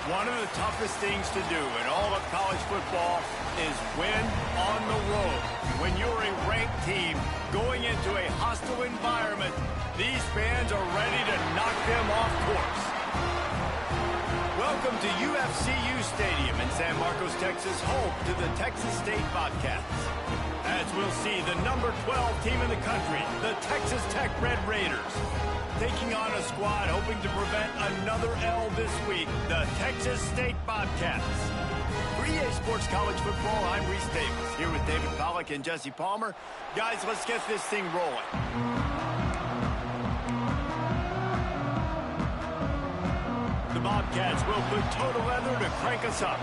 One of the toughest things to do in all of college football is win on the road. When you're a ranked team going into a hostile environment, these fans are ready to knock them off course. Welcome to UFCU Stadium in San Marcos, Texas, home to the Texas State Bobcats. As we'll see, the number 12 team in the country, the Texas Tech Red Raiders, taking on a squad hoping to prevent another L this week, the Texas State Bobcats. For EA Sports College Football, I'm Reese Davis, here with David Pollack and Jesse Palmer. Guys, let's get this thing rolling. The Bobcats will put total leather to crank us up.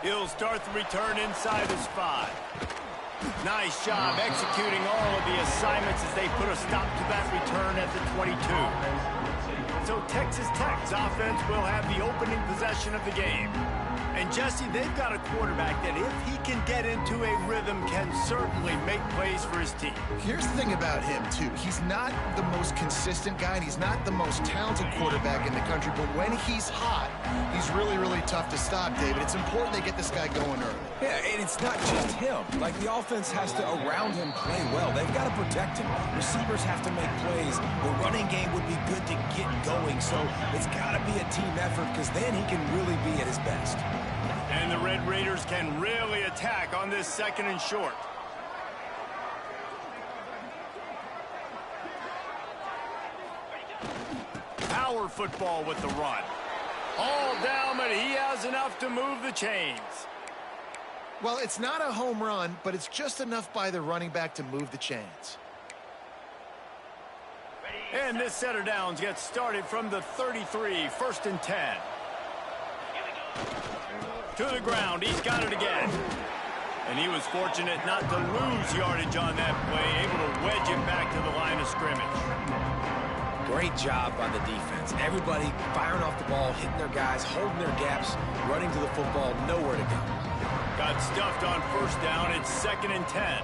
He'll start the return inside his 5. Nice job executing all of the assignments as they put a stop to that return at the 22. So Texas Tech's offense will have the opening possession of the game. And Jesse, they've got a quarterback that if he can get into a rhythm can certainly make plays for his team. Here's the thing about him, too. He's not the most consistent guy, and he's not the most talented quarterback in the country, but when he's hot, he's really, really tough to stop, David. It's important they get this guy going early. Yeah, and it's not just him. Like, the offense has to, around him, play well. They've got to protect him. Receivers have to make plays. The running game would be good to get going, so it's got to be a team effort because then he can really be at his best. And the Red Raiders can really attack on this second and short. Power football with the run. All down, but he has enough to move the chains. Well, it's not a home run, but it's just enough by the running back to move the chains. And this set of downs gets started from the 33, 1st and 10. To the ground, he's got it again. And he was fortunate not to lose yardage on that play, able to wedge it back to the line of scrimmage. Great job by the defense. Everybody firing off the ball, hitting their guys, holding their gaps, running to the football, nowhere to go. Got stuffed on 1st down, it's 2nd and 10.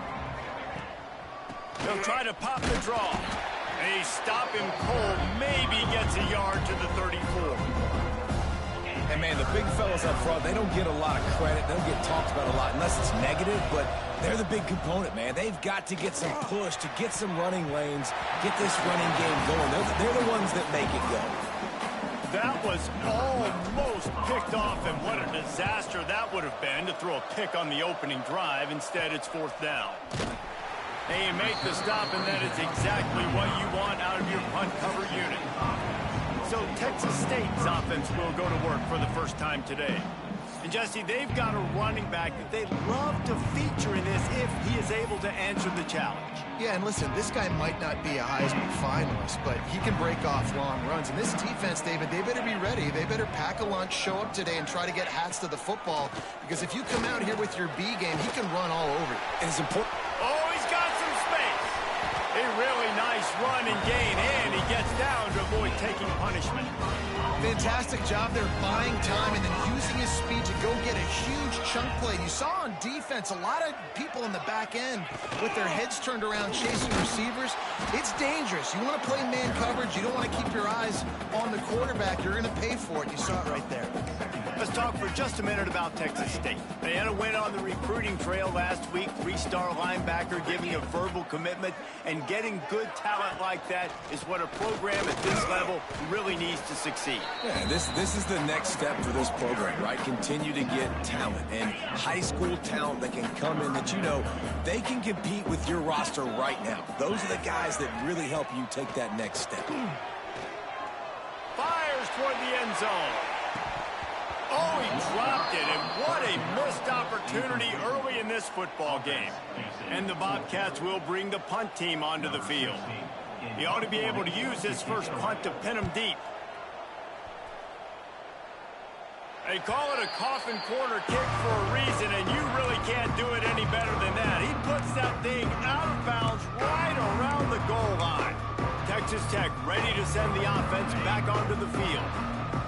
They'll try to pop the draw. They stop him cold, maybe gets a yard to the 34. And, man, the big fellas up front, they don't get a lot of credit. They don't get talked about a lot unless it's negative, but they're the big component, man. They've got to get some push, to get some running lanes, get this running game going. They're the ones that make it go. That was almost picked off, and what a disaster that would have been to throw a pick on the opening drive. Instead, it's 4th down. And you make the stop, and that is exactly what you want out of your punt cover unit. So Texas State's offense will go to work for the first time today. And Jesse, they've got a running back that they'd love to feature in this if he is able to answer the challenge. Yeah, and listen, this guy might not be a Heisman finalist, but he can break off long runs. And this defense, David, they better be ready. They better pack a lunch, show up today, and try to get hats to the football. Because if you come out here with your B game, he can run all over you. And it's important. Oh, he's got some space. A really nice run and gain, and he gets down to avoid taking punishment. Fantastic job there buying time and then using his speed to go get a huge chunk play. You saw on defense a lot of people in the back end with their heads turned around chasing receivers. It's dangerous. You want to play man coverage. You don't want to keep your eyes on the quarterback. You're going to pay for it. You saw it right there. Let's talk for just a minute about Texas State. They had a win on the recruiting trail last week. 3-star linebacker giving a verbal commitment, and getting good talent like that is what a program at this level really needs to succeed. Yeah, this is the next step for this program, right? Continue to get talent and high school talent that can come in that you know they can compete with your roster right now. Those are the guys that really help you take that next step. Fires toward the end zone. Oh, he dropped it, and what a missed opportunity early in this football game. And the Bobcats will bring the punt team onto the field. He ought to be able to use his first punt to pin him deep. They call it a coffin corner kick for a reason, and you really can't do it any better than that. He puts that thing out of bounds right around the goal line. Texas Tech ready to send the offense back onto the field.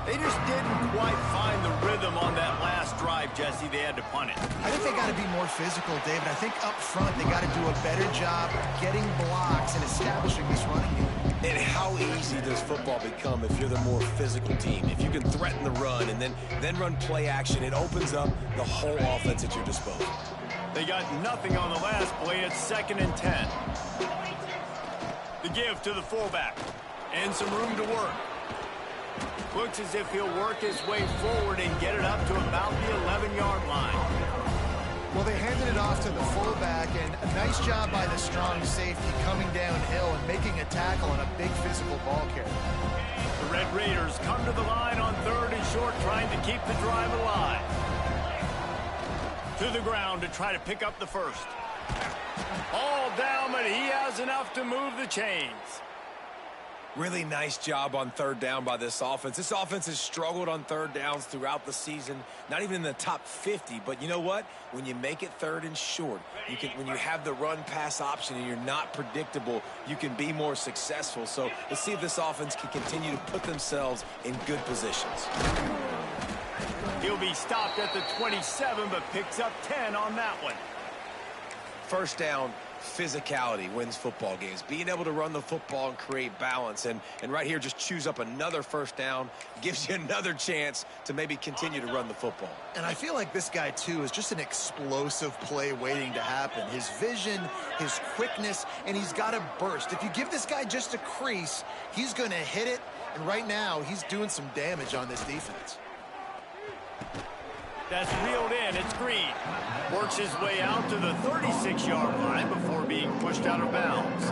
They just didn't quite find the rhythm on that last drive, Jesse. They had to punt it. I think they got to be more physical, David. I think up front they got to do a better job getting blocks and establishing this running game. And how easy does football become if you're the more physical team? If you can threaten the run and then run play action, it opens up the whole offense at your disposal. They got nothing on the last play. It's 2nd and 10. The give to the fullback. And some room to work. Looks as if he'll work his way forward and get it up to about the 11-yard line. Well, they handed it off to the fullback, and a nice job by the strong safety coming downhill and making a tackle on a big physical ball carrier. The Red Raiders come to the line on 3rd and short, trying to keep the drive alive. To the ground to try to pick up the first. All down, but he has enough to move the chains. Really nice job on 3rd down by this offense. This offense has struggled on 3rd downs throughout the season. Not even in the top 50, but you know what? When you make it 3rd and short, when you have the run-pass option and you're not predictable, you can be more successful. So let's see if this offense can continue to put themselves in good positions. He'll be stopped at the 27, but picks up 10 on that one. 1st down, physicality wins football games. Being able to run the football and create balance. And right here, just choose up another 1st down. Gives you another chance to maybe continue to run the football. And I feel like this guy, too, is just an explosive play waiting to happen. His vision, his quickness, and he's got a burst. If you give this guy just a crease, he's going to hit it. And right now, he's doing some damage on this defense. That's reeled in. It's Green. Works his way out to the 36-yard line before being pushed out of bounds.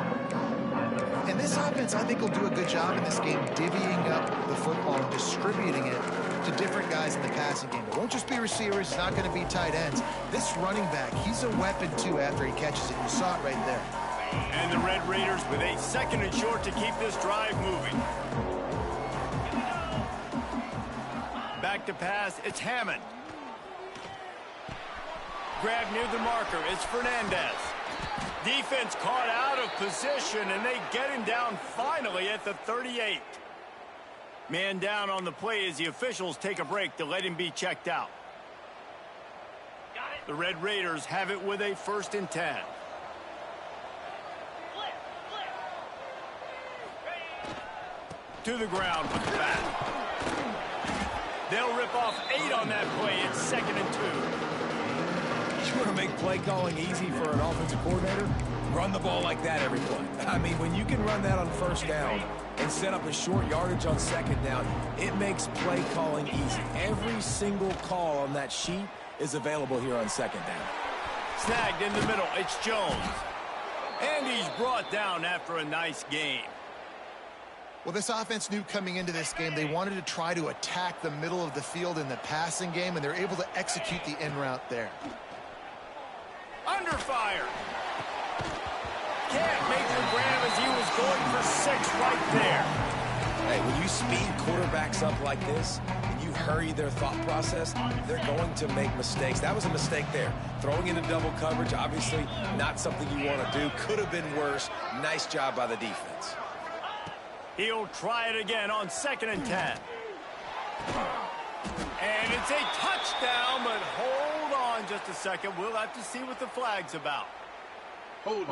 And this offense, I think, will do a good job in this game divvying up the football and distributing it to different guys in the passing game. It won't just be receivers. It's not going to be tight ends. This running back, he's a weapon, too, after he catches it. You saw it right there. And the Red Raiders with a 2nd and short to keep this drive moving. Back to pass. It's Hammond. Grab near the marker. It's Fernandez. Defense caught out of position, and they get him down finally at the 38. Man down on the play as the officials take a break to let him be checked out. The Red Raiders have it with a 1st and 10. To the ground with the bat. They'll rip off 8 on that play. It's 2nd and 2. You want to make play calling easy for an offensive coordinator? Run the ball like that every play. I mean, when you can run that on 1st down and set up a short yardage on 2nd down, it makes play calling easy. Every single call on that sheet is available here on 2nd down. Snagged in the middle. It's Jones. And he's brought down after a nice game. Well, this offense knew coming into this game they wanted to try to attack the middle of the field in the passing game, and they're able to execute the in route there. Under fire. Can't make the grab as he was going for 6 right there. Hey, when you speed quarterbacks up like this and you hurry their thought process, they're going to make mistakes. That was a mistake there. Throwing into double coverage, obviously not something you want to do. Could have been worse. Nice job by the defense. He'll try it again on 2nd and 10. And it's a touchdown, but hold on just a second. We'll have to see what the flag's about. Holding.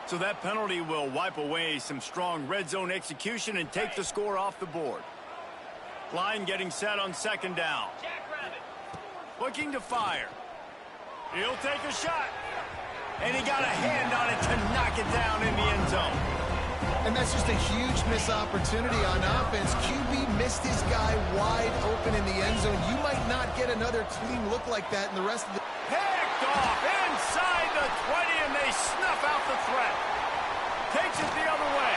So that penalty will wipe away some strong red zone execution and take the score off the board. Line getting set on 2nd down. Looking to fire. He'll take a shot. And he got a hand on it to knock it down in the end zone. And that's just a huge missed opportunity on offense. QB missed his guy wide open in the end zone. You might not get another clean look like that in the rest of the... Picked off inside the 20, and they snuff out the threat. Takes it the other way.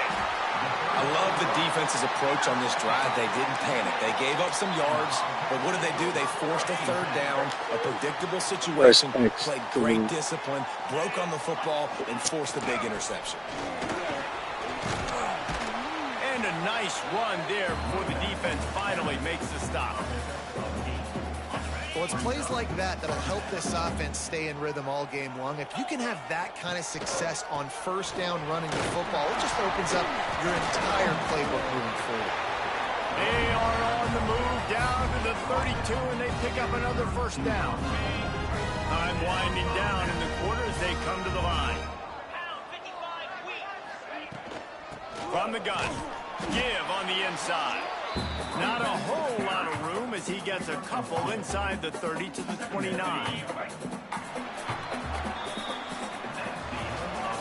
I love the defense's approach on this drive. They didn't panic. They gave up some yards, but what did they do? They forced a 3rd down, a predictable situation, played great discipline, broke on the football, and forced a big interception. And a nice run there before the defense finally makes the stop. Well, it's plays like that that'll help this offense stay in rhythm all game long. If you can have that kind of success on 1st down running the football, it just opens up your entire playbook moving forward. They are on the move down to the 32, and they pick up another 1st down. Time winding down in the quarter as they come to the line. From the gun, give on the inside. Not a whole lot of room as he gets a couple inside the 30 to the 29.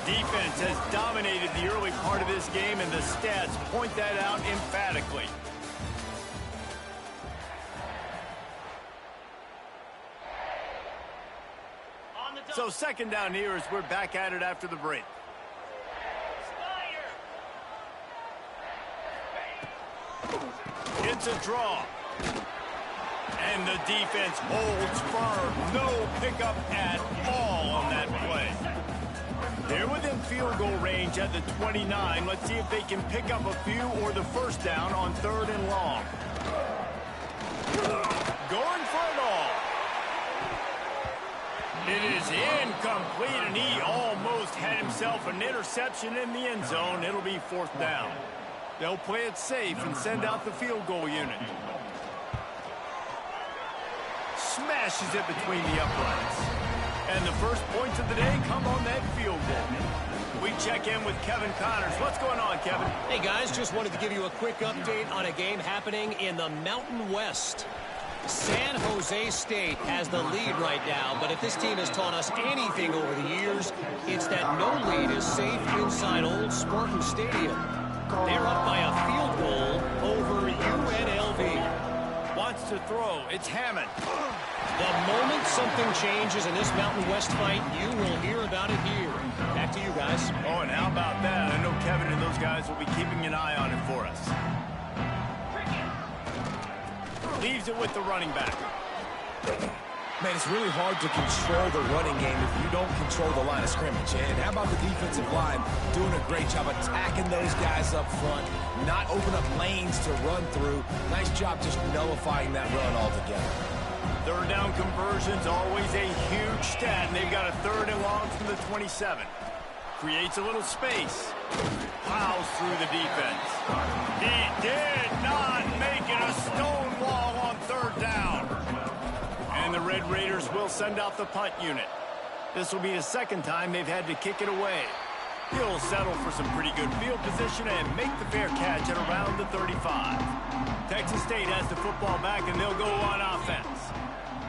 Defense has dominated the early part of this game, and the stats point that out emphatically. So second down here as we're back at it after the break. It's a draw. And the defense holds firm. No pickup at all on that play. They're within field goal range at the 29. Let's see if they can pick up a few or the first down on 3rd and long. Going for it all. It is incomplete, and he almost had himself an interception in the end zone. It'll be 4th down. They'll play it safe and send out the field goal unit. Smashes it between the uprights. And the first points of the day come on that field goal. We check in with Kevin Connors. What's going on, Kevin? Hey, guys, just wanted to give you a quick update on a game happening in the Mountain West. San Jose State has the lead right now, but if this team has taught us anything over the years, it's that no lead is safe inside Old Spartan Stadium. They're up by a field goal over UNLV. Wants to throw. It's Hammond. The moment something changes in this Mountain West fight, you will hear about it here. Back to you guys. Oh, and how about that? I know Kevin and those guys will be keeping an eye on it for us. Leaves it with the running back. Man, it's really hard to control the running game if you don't control the line of scrimmage. And how about the defensive line doing a great job attacking those guys up front, not open up lanes to run through. Nice job just nullifying that run altogether. 3rd down conversion's always a huge stat, and they've got a 3rd and long from the 27. Creates a little space. Plows through the defense. He did not make it a stone wall on 3rd down. And the Red Raiders will send out the punt unit. This will be the 2nd time they've had to kick it away. He'll settle for some pretty good field position and make the fair catch at around the 35. Texas State has the football back, and they'll go on offense.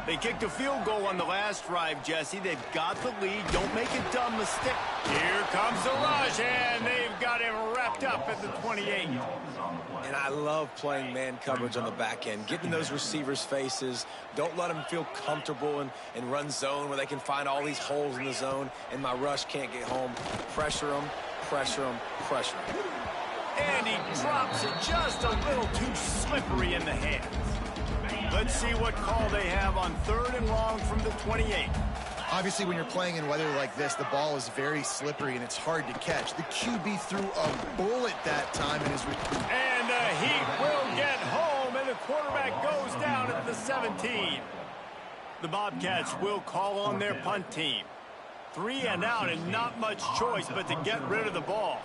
They kicked a field goal on the last drive, Jesse. They've got the lead. Don't make a dumb mistake. Here comes the rush, and they've got him wrapped up at the 28. And I love playing man coverage on the back end, getting those receivers' faces. Don't let them feel comfortable and run zone where they can find all these holes in the zone, and my rush can't get home. Pressure them, pressure them, pressure them. And he drops it just a little too slippery in the hands. Let's see what call they have on 3rd and long from the 28. Obviously, when you're playing in weather like this, the ball is very slippery and it's hard to catch. The QB threw a bullet that time in his... And he will get home, and the quarterback goes down at the 17. The Bobcats will call on their punt team. 3 and out, and not much choice but to get rid of the ball.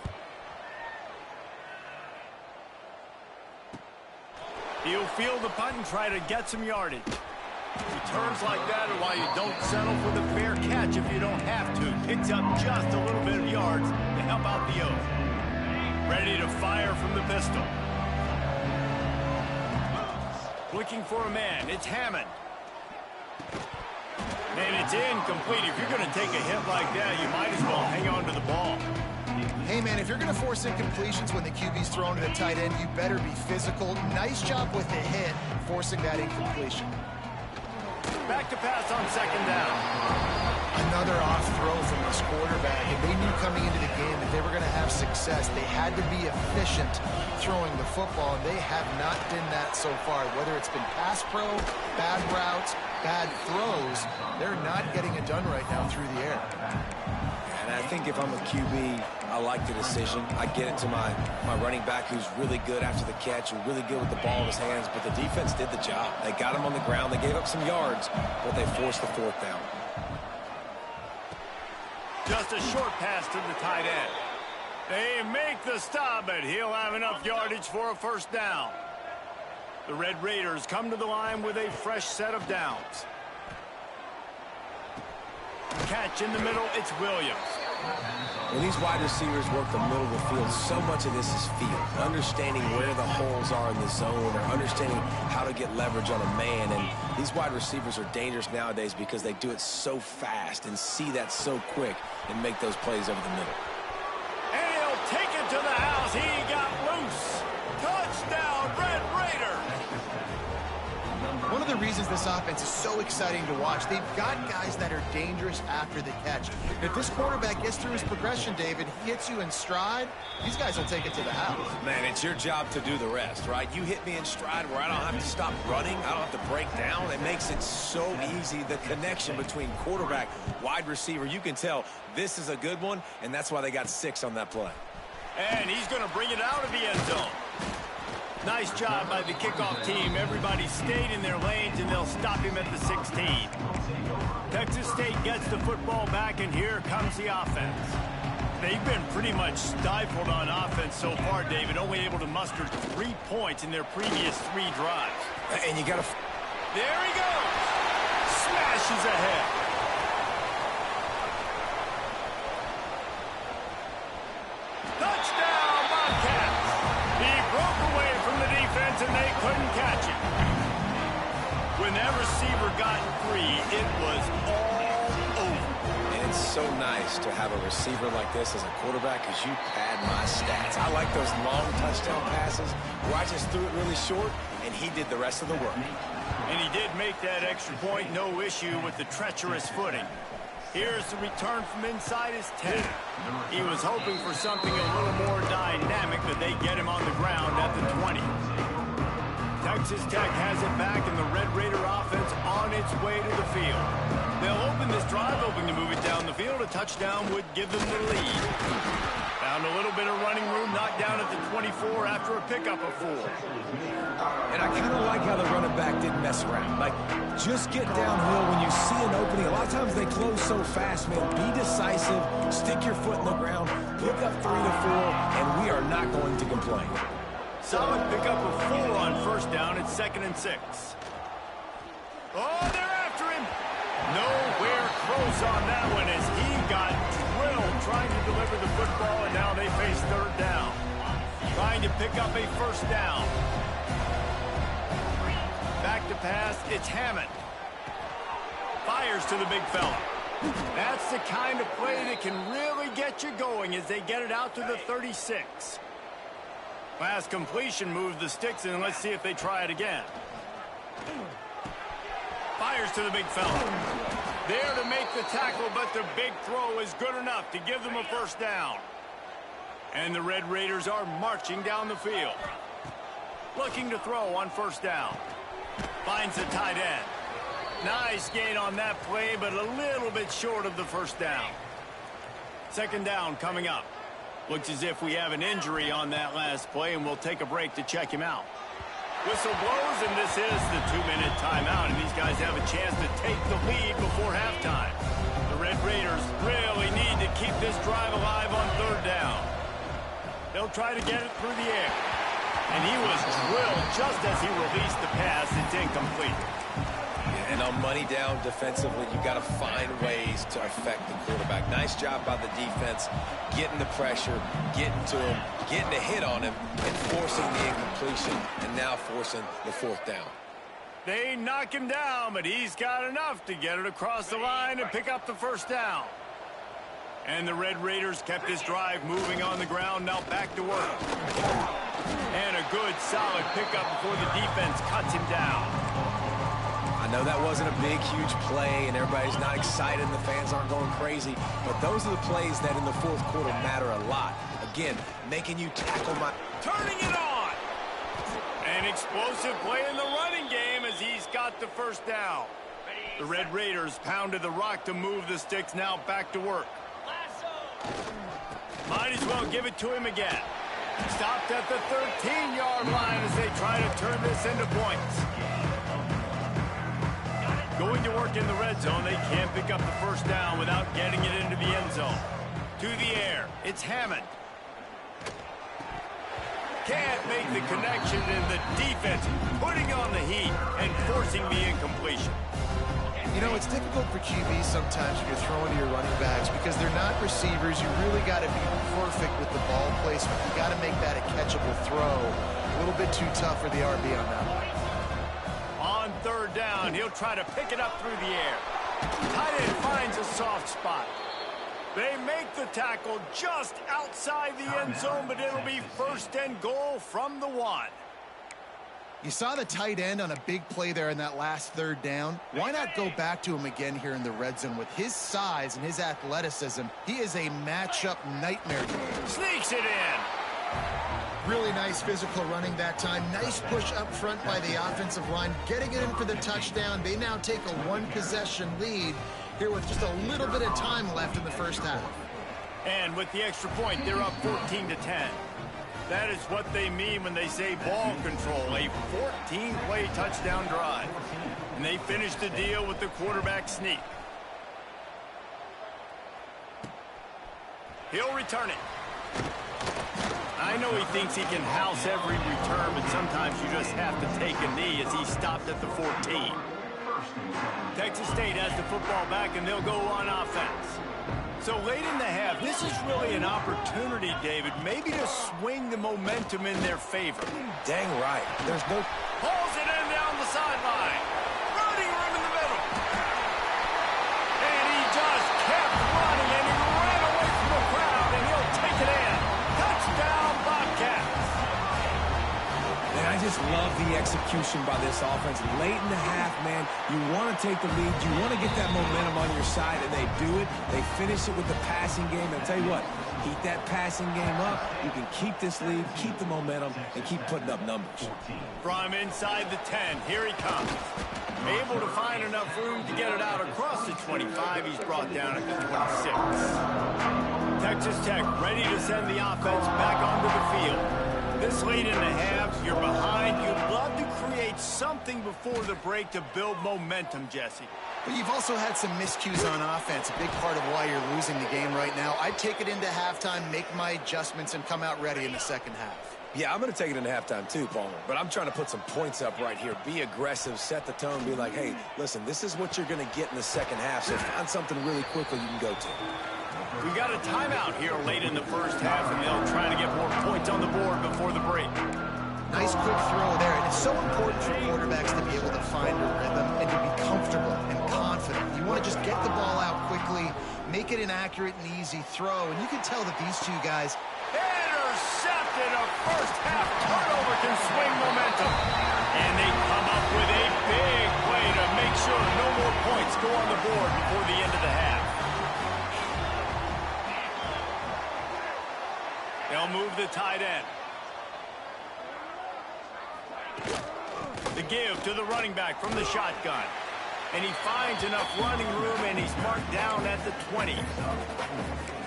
He'll field the punt and try to get some yardage. Returns like that are why you don't settle for the fair catch if you don't have to. Picks up just a little bit of yards to help out the O's. Ready to fire from the pistol. Looking for a man. It's Hammond. And it's incomplete. If you're going to take a hit like that, you might as well hang on to the ball. Hey, man, if you're going to force incompletions when the QB's thrown to the tight end, you better be physical. Nice job with the hit, forcing that incompletion. Back to pass on 2nd down. Another off throw from this quarterback, and they knew coming into the game that they were going to have success. They had to be efficient throwing the football, and they have not done that so far. Whether it's been pass pro, bad routes, bad throws, they're not getting it done right now through the air. And I think if I'm a QB, I like the decision. I get it to my running back who's really good after the catch, who's really good with the ball in his hands, but the defense did the job. They got him on the ground. They gave up some yards, but they forced the 4th down. Just a short pass to the tight end. They make the stop, but he'll have enough yardage for a 1st down. The Red Raiders come to the line with a fresh set of downs. Catch in the middle, it's Williams. When these wide receivers work the middle of the field, so much of this is feel. Understanding where the holes are in the zone or understanding how to get leverage on a man. And these wide receivers are dangerous nowadays because they do it so fast and see that so quick and make those plays over the middle. And he'll take it to the house. He got loose. Touchdown, Red Raider. One of the reasons this offense is so exciting to watch, they've got guys that are dangerous after the catch. If this quarterback gets through his progression, David, hits you in stride, these guys will take it to the house. Man, it's your job to do the rest, right? You hit me in stride where I don't have to stop running. I don't have to break down. It makes it so easy. The connection between quarterback, wide receiver, you can tell this is a good one, and that's why they got 6 on that play. And he's going to bring it out of the end zone. Nice job by the kickoff team. Everybody stayed in their lanes, and they'll stop him at the 16. Texas State gets the football back, and here comes the offense. They've been pretty much stifled on offense so far, David, only able to muster 3 points in their previous 3 drives. And you got to... There he goes! Smashes ahead. Touchdown, Bobcats! He broke away from the defense, and they couldn't catch him. When that receiver got free, it was all over. And it's so nice to have a receiver like this as a quarterback because you pad my stats. I like those long touchdown passes where I just threw it really short, and he did the rest of the work. And he did make that extra point, no issue with the treacherous footing. Here's the return from inside his 10. He was hoping for something a little more dynamic, but they get him on the ground at the 20. Texas Tech has it back, and the Red Raider offense on its way to the field. They'll open this drive, hoping to move it down the field. A touchdown would give them the lead. Found a little bit of running room, knocked down at the 24 after a pickup of 4. And I kind of like how the running back didn't mess around. Like, just get downhill when you see an opening. A lot of times they close so fast, man. Be decisive, stick your foot in the ground, pick up 3 to 4, and we are not going to complain. Solid pickup of 4 on first down. It's 2nd and 6. Oh, they're after him. Nowhere close on that one as he got drilled trying to deliver the football, and now they face 3rd down. Trying to pick up a first down. Back to pass, it's Hammond. Fires to the big fella. That's the kind of play that can really get you going as they get it out to the 36. Pass completion moves the sticks, and let's see if they try it again. Fires to the big fella. There to make the tackle, but the big throw is good enough to give them a first down. And the Red Raiders are marching down the field. Looking to throw on first down. Finds the tight end. Nice gain on that play, but a little bit short of the first down. 2nd down coming up. Looks as if we have an injury on that last play, and we'll take a break to check him out. Whistle blows, and this is the 2-minute timeout, and these guys have a chance to take the lead before halftime. The Red Raiders really need to keep this drive alive on 3rd down. They'll try to get it through the air. And he was drilled just as he released the pass. It's incomplete. And on money down defensively, you got to find ways to affect the quarterback. Nice job by the defense, getting the pressure, getting to him, getting a hit on him, and forcing the incompletion, and now forcing the 4th down. They knock him down, but he's got enough to get it across the line and pick up the first down. And the Red Raiders kept this drive moving on the ground, now back to work. And a good, solid pickup before the defense cuts him down. I know that wasn't a big, huge play, and everybody's not excited, and the fans aren't going crazy, but those are the plays that in the 4th quarter matter a lot. Again, making you tackle my... Turning it on! An explosive play in the running game as he's got the first down. The Red Raiders pounded the rock to move the sticks, now back to work. Might as well give it to him again. Stopped at the 13-yard line as they try to turn this into points. Going to work in the red zone, they can't pick up the first down without getting it into the end zone. To the air, it's Hammond. Can't make the connection, and the defense putting on the heat and forcing the incompletion. You know, it's difficult for QBs sometimes when you're throwing to your running backs because they're not receivers. You really got to be perfect with the ball placement. You got to make that a catchable throw. A little bit too tough for the RB on that one. On third down, he'll try to pick it up through the air. Tight end finds a soft spot. They make the tackle just outside the end zone, but it'll be first and goal from the 1. You saw the tight end on a big play there in that last third down. Why not go back to him again here in the red zone? With his size and his athleticism, he is a matchup nightmare. Sneaks it in. Really nice physical running that time. Nice push up front by the offensive line. Getting it in for the touchdown. They now take a one-possession lead here with just a little bit of time left in the first half. And with the extra point, they're up 14-10. That is what they mean when they say ball control, a 14-play touchdown drive. And they finish the deal with the quarterback sneak. He'll return it. I know he thinks he can house every return, but sometimes you just have to take a knee as he stopped at the 14. Texas State has the football back, and they'll go on offense. So late in the half, this is really an opportunity, David, maybe to swing the momentum in their favor. Dang right. There's no... Pulls it in down the sideline. Running room in the middle. And he just kept running, and he ran away from the crowd, and he'll take it in. Touchdown, Bobcats. Man, I just love the execution by this offense. Late in the half, man, you want to take the lead. You want to get that momentum on your side, and they do it. They finish it with the passing game. And I'll tell you what, keep that passing game up. You can keep this lead, keep the momentum, and keep putting up numbers. From inside the 10, here he comes. Able to find enough room to get it out across the 25. He's brought down at the 26. Texas Tech ready to send the offense back onto the field. This late in the half, you're behind. You'd love to create something before the break to build momentum, Jesse. But you've also had some miscues on offense, a big part of why you're losing the game right now. I'd take it into halftime, make my adjustments, and come out ready in the second half. Yeah, I'm going to take it into halftime too, Palmer. But I'm trying to put some points up right here. Be aggressive, set the tone, be like, hey, listen, this is what you're going to get in the second half, so find something really quickly you can go to. We got a timeout here late in the first half, and they'll try to get more points on the board before the break. Nice quick throw there, and it's so important for quarterbacks to be able to find a rhythm and to be comfortable and confident. You want to just get the ball out quickly, make it an accurate and easy throw, and you can tell that these two guys... Intercepted. A first half turnover can swing momentum. And they come up with a big play to make sure no more points go on the board before the end of the half. They'll move the tight end. The give to the running back from the shotgun. And he finds enough running room, and he's marked down at the 20.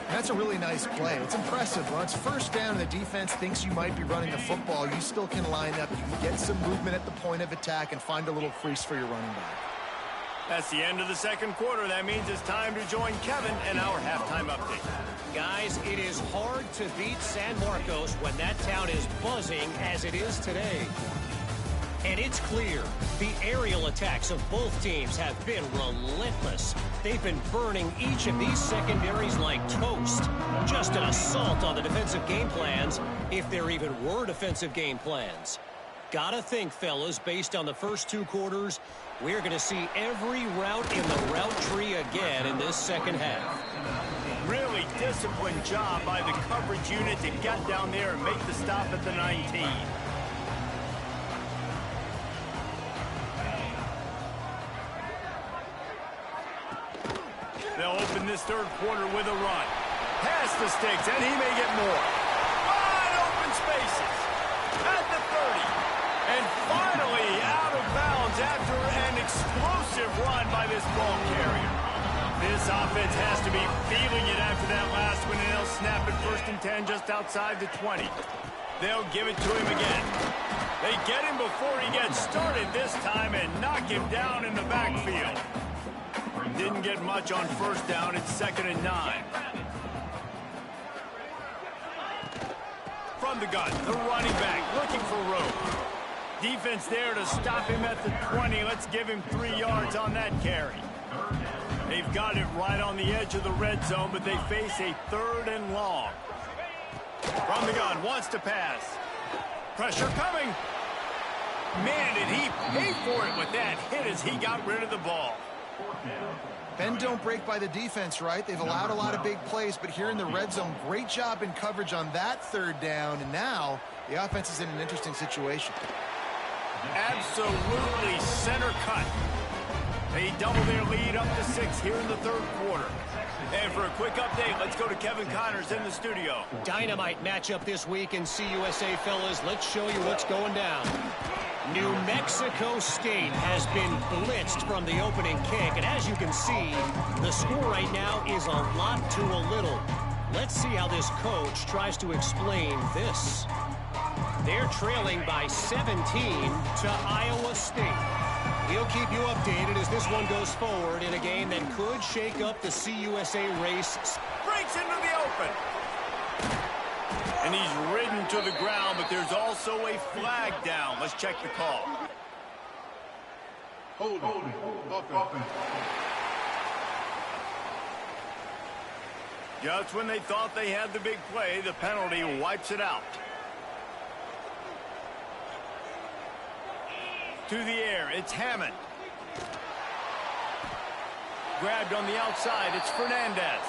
That's a really nice play. It's impressive. When it's first down and the defense thinks you might be running the football, you still can line up. You can get some movement at the point of attack and find a little crease for your running back. That's the end of the second quarter. That means it's time to join Kevin and our halftime update. Guys, it is hard to beat San Marcos when that town is buzzing as it is today. And it's clear the aerial attacks of both teams have been relentless. They've been burning each of these secondaries like toast. Just an assault on the defensive game plans, if there even were defensive game plans. Gotta think, fellas, based on the first two quarters, we're going to see every route in the route tree again in this second half. Really disciplined job by the coverage unit to get down there and make the stop at the 19. They'll open this third quarter with a run. Pass the sticks, and he may get more. Wide open spaces at the 30. And finally out of bounds after an explosive run by this ball carrier. This offense has to be feeling it after that last one, and they'll snap it 1st and 10 just outside the 20. They'll give it to him again. They get him before he gets started this time and knock him down in the backfield. Didn't get much on first down. It's 2nd and 9. From the gun, the running back looking for room. Defense there to stop him at the 20. Let's give him 3 yards on that carry. They've got it right on the edge of the red zone, but they face a 3rd and long. From the gun, wants to pass. Pressure coming. Man, did he pay for it with that hit as he got rid of the ball. Bend don't break by the defense, right? They've allowed a lot of big plays, but here in the red zone, great job in coverage on that 3rd down, and now the offense is in an interesting situation. Absolutely center cut. They double their lead up to 6 here in the 3rd quarter. And for a quick update, let's go to Kevin Connors in the studio. Dynamite matchup this week in CUSA, fellas. Let's show you what's going down. New Mexico State has been blitzed from the opening kick, and as you can see, the score right now is a lot to a little. Let's see how this coach tries to explain this. They're trailing by 17 to Iowa State. We'll keep you updated as this one goes forward in a game that could shake up the CUSA race. Breaks into the open. And he's ridden to the ground, but there's also a flag down. Let's check the call. Holding. Just when they thought they had the big play, the penalty wipes it out. To the air, it's Hammond. Grabbed on the outside, it's Fernandez.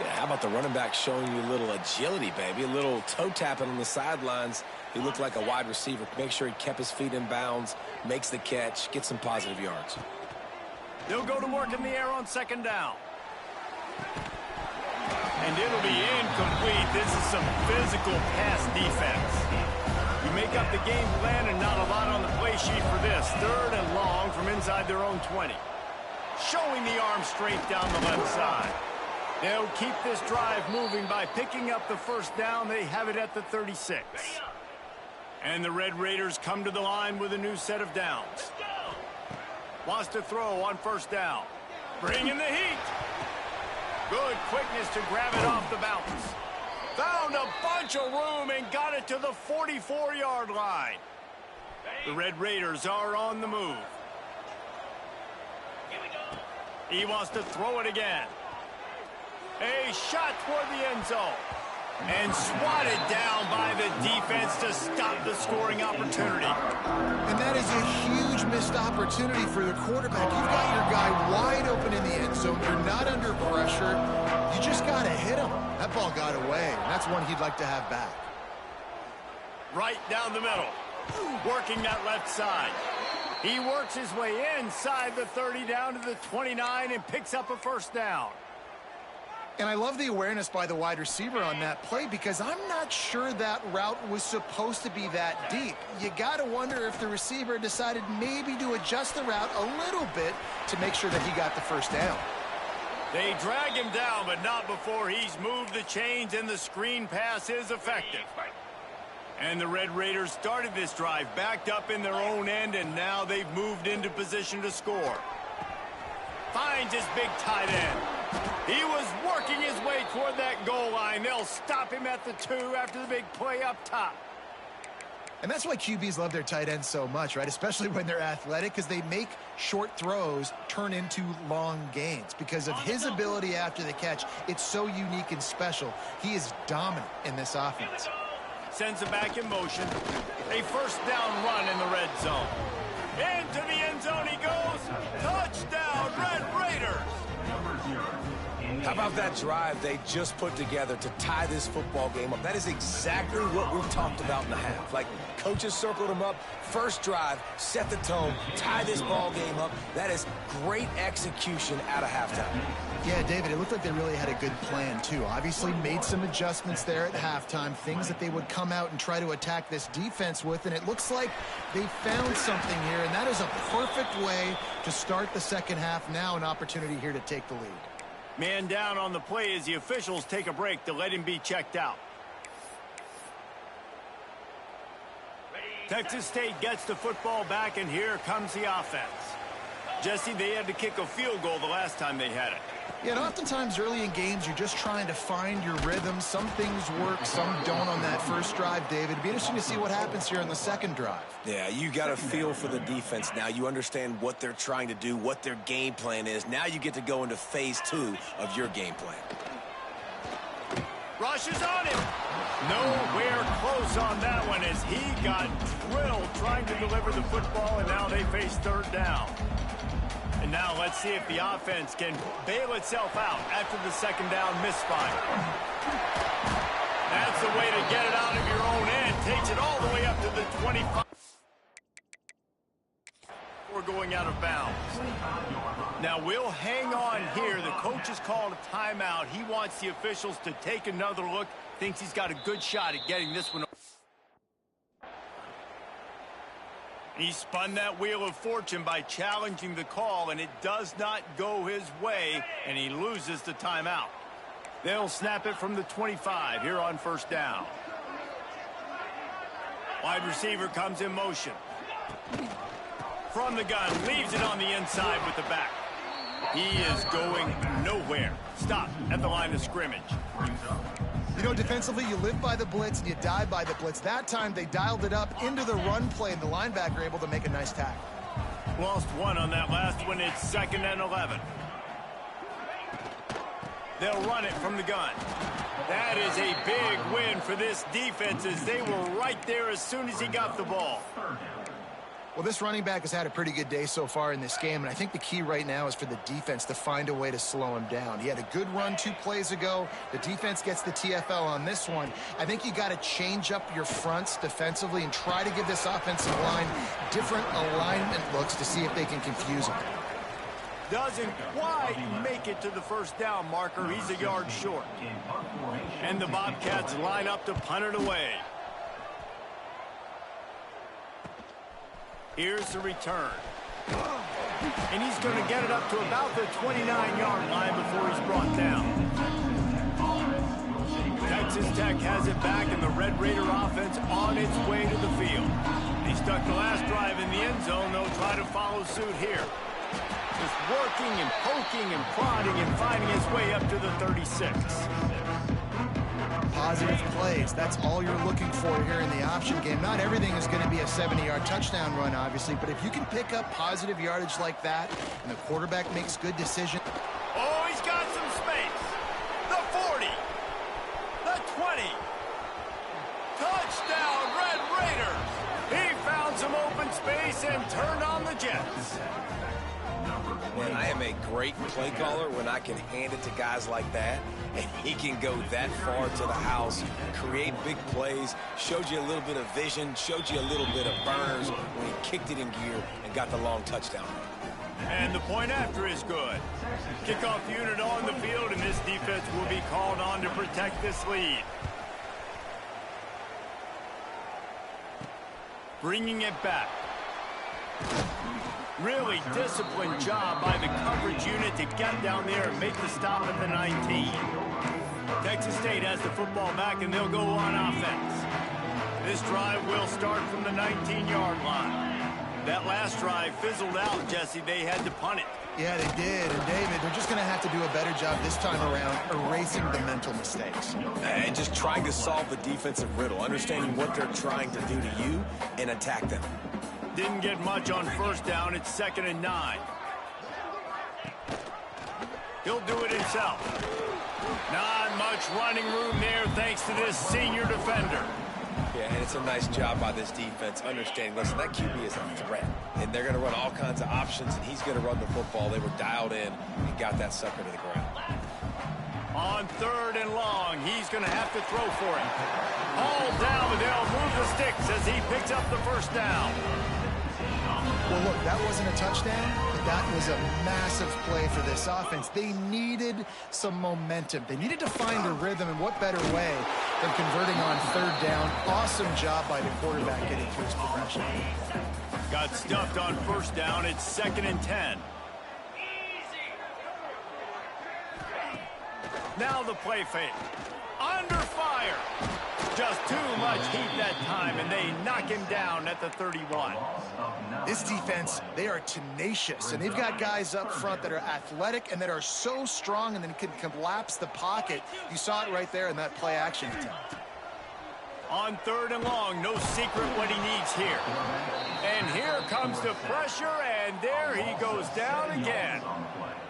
Yeah, how about the running back showing you a little agility, baby? A little toe tapping on the sidelines. He looked like a wide receiver. Make sure he kept his feet in bounds, makes the catch, gets some positive yards. They'll go to work in the air on 2nd down. And it'll be incomplete. This is some physical pass defense. You make up the game plan and not a lot on the play sheet for this. 3rd and long from inside their own 20. Showing the arm straight down the left side. They'll keep this drive moving by picking up the 1st down. They have it at the 36. And the Red Raiders come to the line with a new set of downs. Wants to throw on 1st down. Bring in the heat. Good quickness to grab it off the bounce. Found a bunch of room and got it to the 44-yard line. The Red Raiders are on the move. He wants to throw it again. A shot toward the end zone. And swatted down by the defense to stop the scoring opportunity. And that is a huge missed opportunity for the quarterback. You've got your guy wide open in the end zone. You're not under pressure. You just got to hit him. That ball got away, and that's one he'd like to have back. Right down the middle. Working that left side. He works his way inside the 30 down to the 29 and picks up a 1st down. And I love the awareness by the wide receiver on that play because I'm not sure that route was supposed to be that deep. You got to wonder if the receiver decided maybe to adjust the route a little bit to make sure that he got the 1st down. They drag him down, but not before he's moved the chains, and the screen pass is effective. And the Red Raiders started this drive backed up in their own end, and now they've moved into position to score. Finds his big tight end. He was working his way toward that goal line. They'll stop him at the 2 after the big play up top. And that's why QBs love their tight ends so much, right? Especially when they're athletic, because they make short throws turn into long gains. Because of his ability after the catch, it's so unique and special. He is dominant in this offense. Sends it back in motion. A 1st down run in the red zone. Into the end zone he goes. Touchdown, Red Raiders. How about that drive they just put together to tie this football game up? That is exactly what we talked about in the half. Like, coaches circled them up. 1st drive, set the tone, tie this ball game up. That is great execution out of halftime. Yeah, David, it looked like they really had a good plan, too. Obviously made some adjustments there at halftime, things that they would come out and try to attack this defense with, and it looks like they found something here, and that is a perfect way to start the 2nd half. Now an opportunity here to take the lead. Man down on the play as the officials take a break to let him be checked out. Texas State gets the football back, and here comes the offense. Jesse, they had to kick a field goal the last time they had it. Yeah, and oftentimes early in games, you're just trying to find your rhythm. Some things work, some don't on that first drive, David. It'd be interesting to see what happens here on the second drive. Yeah, you got a feel for the defense now. You understand what they're trying to do, what their game plan is. Now you get to go into phase 2 of your game plan. Rushes on him. Nowhere close on that one as he got drilled trying to deliver the football, and now they face third down. And now let's see if the offense can bail itself out after the second down misfire. That's the way to get it out of your own end. Takes it all the way up to the 25. We're going out of bounds. Now we'll hang on here. The coach has called a timeout. He wants the officials to take another look. Thinks he's got a good shot at getting this one. He spun that wheel of fortune by challenging the call, and it does not go his way, and he loses the timeout. They'll snap it from the 25 here on first down. Wide receiver comes in motion. From the gun, leaves it on the inside with the back. He is going nowhere. Stop at the line of scrimmage. You know, defensively, you live by the blitz and you die by the blitz. That time, they dialed it up into the run play, and the linebacker able to make a nice tackle. Lost one on that last one. It's 2nd and 11. They'll run it from the gun. That is a big win for this defense as they were right there as soon as he got the ball. Well, this running back has had a pretty good day so far in this game, and I think the key right now is for the defense to find a way to slow him down. He had a good run 2 plays ago. The defense gets the TFL on this one. I think you got to change up your fronts defensively and try to give this offensive line different alignment looks to see if they can confuse him. Doesn't quite make it to the first down marker. He's a yard short. And the Bobcats line up to punt it away. Here's the return. And he's going to get it up to about the 29-yard line before he's brought down. Texas Tech has it back, and the Red Raider offense on its way to the field. They stuck the last drive in the end zone. They'll try to follow suit here. Just working and poking and prodding and finding his way up to the 36. Positive plays. That's all you're looking for here in the option game. Not everything is going to be a 70-yard touchdown run, obviously, but if you can pick up positive yardage like that and the quarterback makes good decisions. Oh, he's got some space. The 40. The 20. Touchdown, Red Raiders. He found some open space and turned on the Jets. Man, I am a great play caller when I can hand it to guys like that, and he can go that far to the house, create big plays, showed you a little bit of vision, showed you a little bit of burners when he kicked it in gear and got the long touchdown. And the point after is good. Kickoff unit on the field, and this defense will be called on to protect this lead. Bringing it back. Really disciplined job by the coverage unit to get down there and make the stop at the 19. Texas State has the football back, and they'll go on offense. This drive will start from the 19-yard line. That last drive fizzled out, Jesse. They had to punt it. Yeah, they did. And, David, they're just going to have to do a better job this time around erasing the mental mistakes. And just trying to solve the defensive riddle, understanding what they're trying to do to you and attack them. Didn't get much on first down. It's 2nd and 9. He'll do it himself. Not much running room there thanks to this senior defender. Yeah, and it's a nice job by this defense understanding, listen, that QB is a threat. And they're going to run all kinds of options, and he's going to run the football. They were dialed in and got that sucker to the ground. On 3rd and long, he's going to have to throw for it. All down, but they'll move the sticks as he picks up the first down. Well, look, that wasn't a touchdown, but that was a massive play for this offense. They needed some momentum. They needed to find a rhythm, and what better way than converting on 3rd down. Awesome job by the quarterback getting through his progression. Got stuffed on first down. It's 2nd and 10. Now the play fake. Under fire. Just Just too much heat that time, and they knock him down at the 31. This defense, they are tenacious, and they've got guys up front that are athletic and that are so strong and then can collapse the pocket. You saw it right there in that play action attempt. On 3rd and long, no secret what he needs here. And here comes the pressure, and there he goes down again.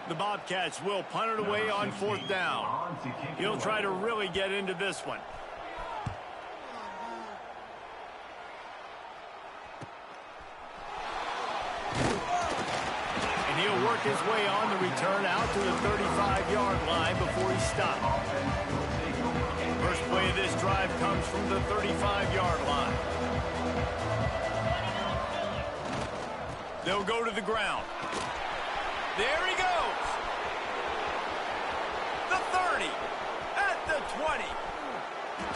The Bobcats will punt it away on 4th down. He'll try to really get into this one. And he'll work his way on the return out to the 35-yard line before he stops. First play of this drive comes from the 35-yard line. They'll go to the ground. There he goes. The 30, at the 20.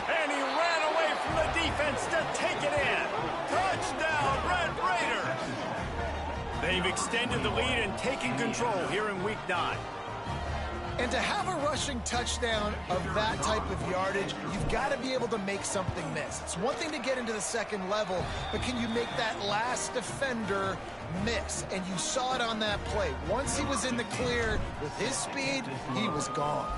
And he ran away from the defense to take it in. Touchdown, Red Raiders. They've extended the lead and taken control here in Week 9. And to have a rushing touchdown of that type of yardage, you've got to be able to make something miss. It's one thing to get into the second level, but can you make that last defender miss? And you saw it on that play. Once he was in the clear with his speed, he was gone.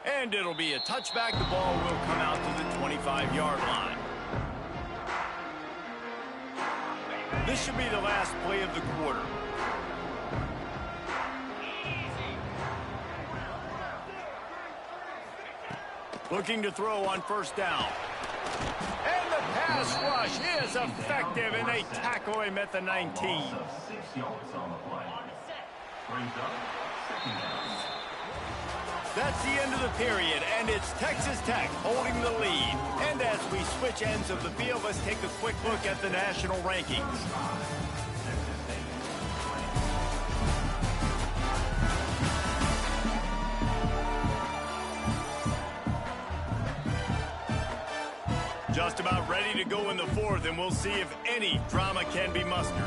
And it'll be a touchback. The ball will come out to the 25-yard line. This should be the last play of the quarter. Looking to throw on 1st down. And the pass rush is effective, and they tackle him at the 19. That's the end of the period, and it's Texas Tech holding the lead. And as we switch ends of the field, let's take a quick look at the national rankings. Just about ready to go in the 4th, and we'll see if any drama can be mustered.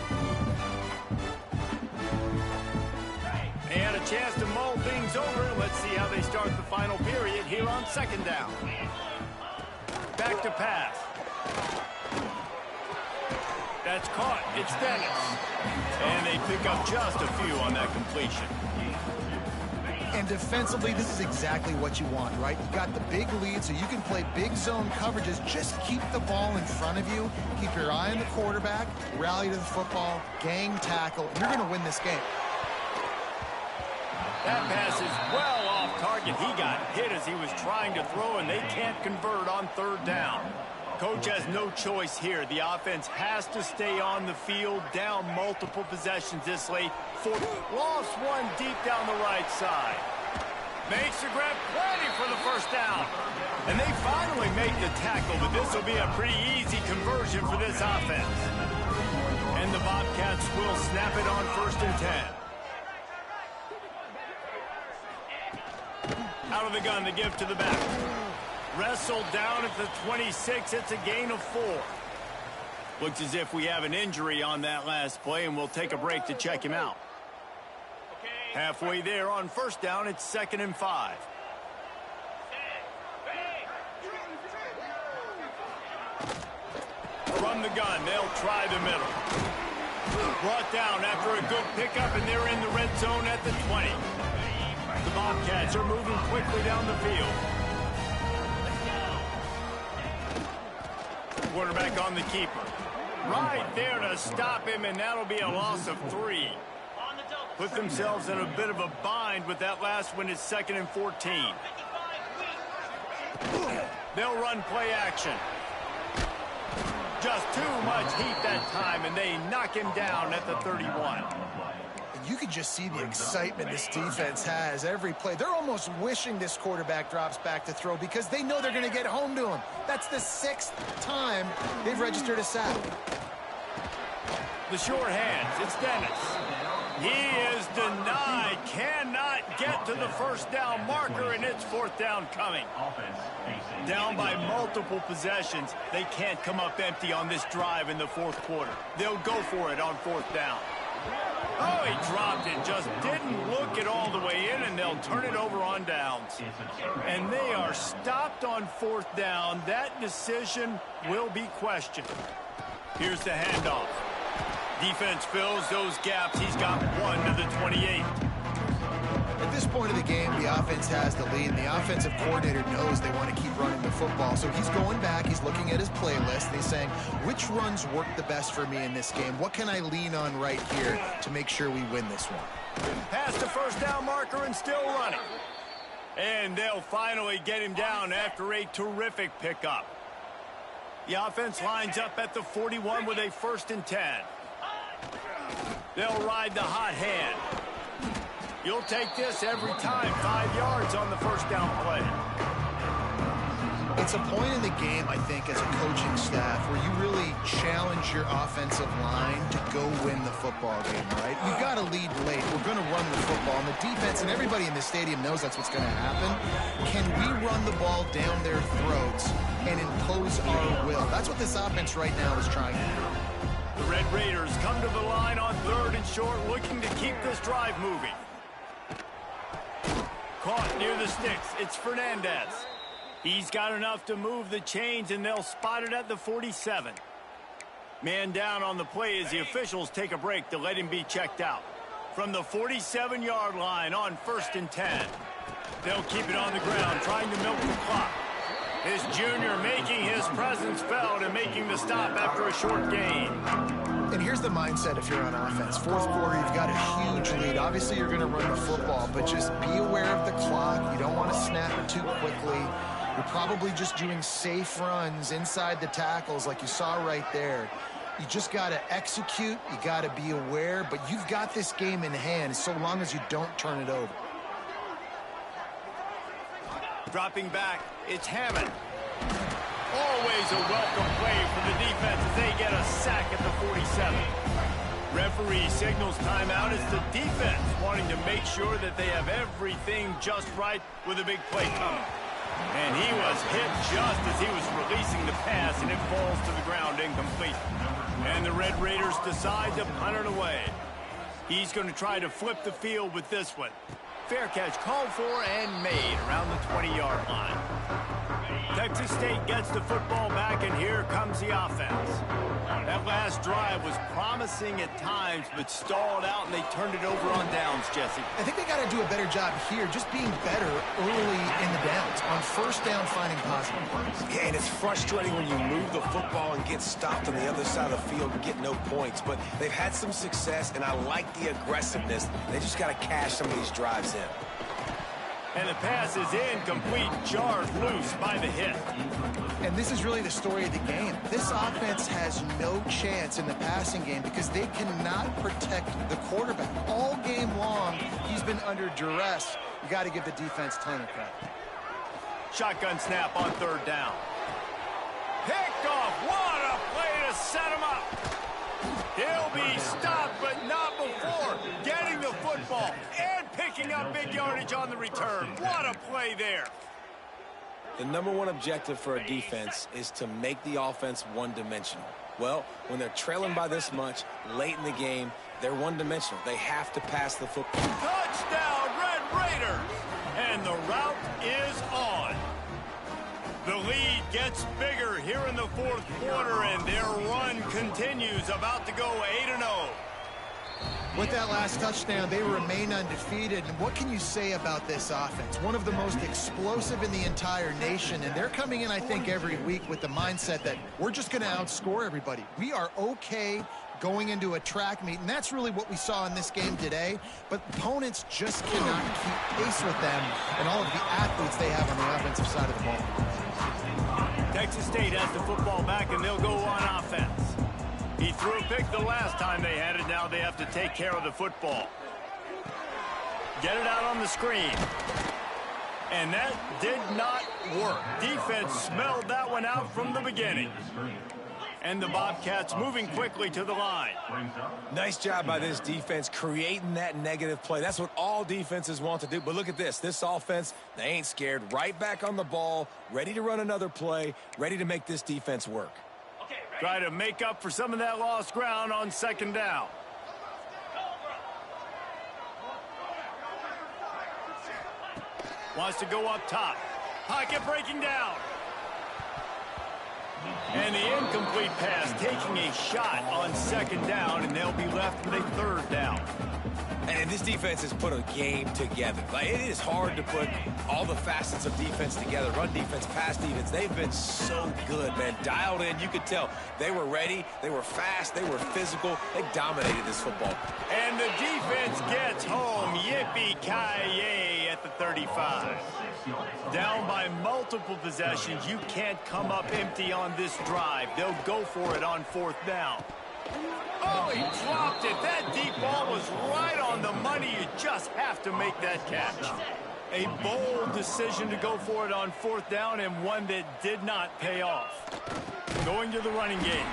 They had a chance to mull things over. Let's see how they start the final period here on 2nd down. Back to pass. That's caught. It's Dennis. And they pick up just a few on that completion. And defensively, this is exactly what you want, right? You've got the big lead, so you can play big zone coverages. Just keep the ball in front of you. Keep your eye on the quarterback. Rally to the football. Gang tackle. And you're going to win this game. That pass is well off target. He got hit as he was trying to throw, and they can't convert on 3rd down. Coach has no choice here. The offense has to stay on the field, down multiple possessions this late. Lost one deep down the right side. Makes the grab, plenty for the 1st down. And they finally make the tackle, but this will be a pretty easy conversion for this offense. And the Bobcats will snap it on 1st and 10. Out of the gun, the give to the back. Wrestled down at the 26. It's a gain of 4. Looks as if we have an injury on that last play, and we'll take a break to check him out. Halfway there on 1st down, it's 2nd and 5. From the gun, they'll try the middle. Brought down after a good pickup, and they're in the red zone at the 20. The Bobcats are moving quickly down the field. Quarterback on the keeper. Right there to stop him, and that'll be a loss of 3. Put themselves in a bit of a bind with that last one. It's 2nd and 14. They'll run play action. Just too much heat that time, and they knock him down at the 31. You can just see the excitement this defense has every play. They're almost wishing this quarterback drops back to throw because they know they're going to get home to him. That's the 6th time they've registered a sack. The short hands, it's Dennis. He is denied, cannot get to the 1st down marker, and it's 4th down coming. Down by multiple possessions, they can't come up empty on this drive in the 4th quarter. They'll go for it on 4th down. Oh, he dropped it. Just didn't look it all the way in, and they'll turn it over on downs. And they are stopped on 4th down. That decision will be questioned. Here's the handoff. Defense fills those gaps. He's got 1 to the 28. At this point of the game, the offense has the lead, and the offensive coordinator knows they want to keep running the football. So he's going back, he's looking at his playlist, and he's saying, which runs work the best for me in this game? What can I lean on right here to make sure we win this one? Past the 1st down marker and still running. And they'll finally get him down after a terrific pickup. The offense lines up at the 41 with a 1st and 10. They'll ride the hot hand. You'll take this every time. 5 yards on the 1st down play. It's a point in the game, I think, as a coaching staff where you really challenge your offensive line to go win the football game, right? You've got to lead late. We're going to run the football. And the defense and everybody in the stadium knows that's what's going to happen. Can we run the ball down their throats and impose our will? That's what this offense right now is trying to do. The Red Raiders come to the line on 3rd and short, looking to keep this drive moving. Caught near the sticks. It's Fernandez. He's got enough to move the chains, and they'll spot it at the 47. Man down on the play as the officials take a break to let him be checked out. From the 47-yard line on 1st and 10. They'll keep it on the ground, trying to milk the clock. His junior making his presence felt and making the stop after a short gain. And here's the mindset if you're on offense. 4th quarter, you've got a huge lead. Obviously, you're going to run the football, but just be aware of the clock. You don't want to snap it too quickly. You're probably just doing safe runs inside the tackles like you saw right there. You just got to execute. You got to be aware, but you've got this game in hand so long as you don't turn it over. Dropping back, it's Hammond. Always a welcome play for the defense as they get a sack at the 47. Referee signals timeout. It's the defense wanting to make sure that they have everything just right with a big play coming. And he was hit just as he was releasing the pass, and it falls to the ground incomplete. And the Red Raiders decide to punt it away. He's going to try to flip the field with this one. Fair catch called for and made around the 20-yard line. Texas State gets the football back, and here comes the offense. That last drive was promising at times, but stalled out, and they turned it over on downs, Jesse. I think they got to do a better job here, just being better early in the downs. On 1st down, finding positive plays. Yeah, and it's frustrating when you move the football and get stopped on the other side of the field and get no points. But they've had some success, and I like the aggressiveness. They just got to cash some of these drives in. And the pass is incomplete, jarred loose by the hit. And this is really the story of the game. This offense has no chance in the passing game because they cannot protect the quarterback. All game long, he's been under duress. You got to give the defense a ton of credit. Shotgun snap on 3rd down. Picked off. What a play to set him up. He'll be stopped, but not before getting the football and picking up big yardage on the return. What a play there. The #1 objective for a defense is to make the offense one-dimensional. Well, when they're trailing by this much late in the game, they're one-dimensional. They have to pass the football. Touchdown, Red Raiders! And the route is on. The lead gets bigger here in the 4th quarter, and their run continues, about to go 8-0. With that last touchdown, they remain undefeated. And what can you say about this offense? One of the most explosive in the entire nation, and they're coming in, I think, every week with the mindset that we're just going to outscore everybody. We are okay going into a track meet, and that's really what we saw in this game today. But opponents just cannot keep pace with them and all of the athletes they have on the offensive side of the ball. Texas State has the football back, and they'll go on offense. He threw a pick the last time they had it. Now they have to take care of the football. Get it out on the screen. And that did not work. Defense smelled that one out from the beginning. And the Bobcats moving quickly to the line. Nice job by this defense creating that negative play. That's what all defenses want to do. But look at this. This offense, they ain't scared. Right back on the ball, ready to run another play, ready to make this defense work. Try to make up for some of that lost ground on 2nd down. Wants to go up top. Pocket breaking down. And the incomplete pass taking a shot on second down, and they'll be left with a third down. And this defense has put a game together. Like, it is hard to put all the facets of defense together. Run defense, pass defense. They've been so good, man. Dialed in. You could tell they were ready. They were fast. They were physical. They dominated this football. And the defense gets home. Yippee-ki-yay at the 35. Down by multiple possessions. You can't come up empty on this drive. They'll go for it on fourth down. Oh, he dropped it. That deep ball was right on the money. You just have to make that catch. A bold decision to go for it on fourth down, and one that did not pay off. Going to the running game.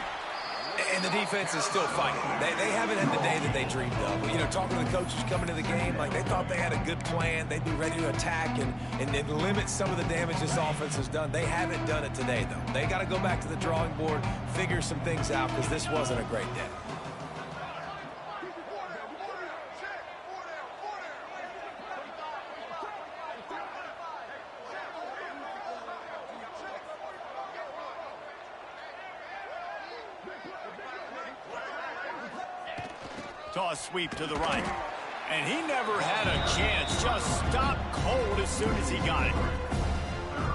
And the defense is still fighting. They haven't had the day that they dreamed of. You know, talking to the coaches coming to the game, like they thought they had a good plan. They'd be ready to attack and limit some of the damage this offense has done. They haven't done it today, though. They got to go back to the drawing board, figure some things out, because this wasn't a great day. Toss sweep to the right. And he never had a chance. Just stopped cold as soon as he got it.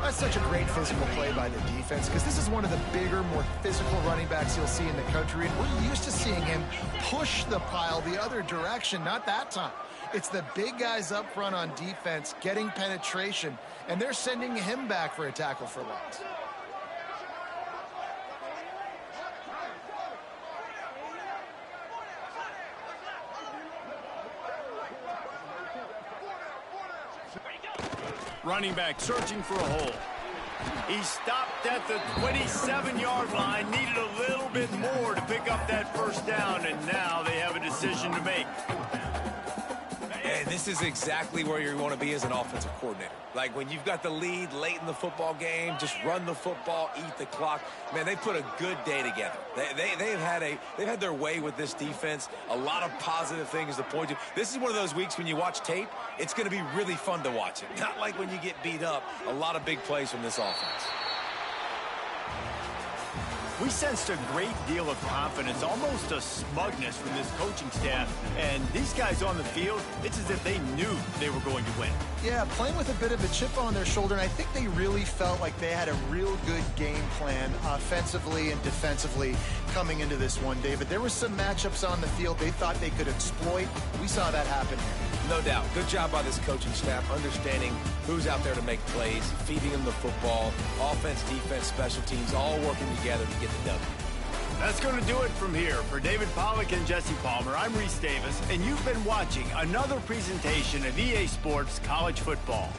That's such a great physical play by the defense, because this is one of the bigger, more physical running backs you'll see in the country, and we're used to seeing him push the pile the other direction. Not that time. It's the big guys up front on defense getting penetration, and they're sending him back for a tackle for loss. Running back searching for a hole. He stopped at the 27-yard line, needed a little bit more to pick up that first down, and now they have a decision to make. And this is exactly where you want to be as an offensive coordinator. Like when you've got the lead late in the football game, just run the football, eat the clock. Man, they put a good day together. They've had their way with this defense. A lot of positive things to point to. This is one of those weeks when you watch tape, it's going to be really fun to watch it. Not like when you get beat up. A lot of big plays from this offense. We sensed a great deal of confidence, almost a smugness from this coaching staff. And these guys on the field, it's as if they knew they were going to win. Yeah, playing with a bit of a chip on their shoulder, and I think they really felt like they had a real good game plan offensively and defensively coming into this one, David. There were some matchups on the field they thought they could exploit. We saw that happen here. No doubt. Good job by this coaching staff, understanding who's out there to make plays, feeding them the football, offense, defense, special teams, all working together to get the W. That's going to do it from here. For David Pollack and Jesse Palmer, I'm Reese Davis, and you've been watching another presentation of EA Sports College Football.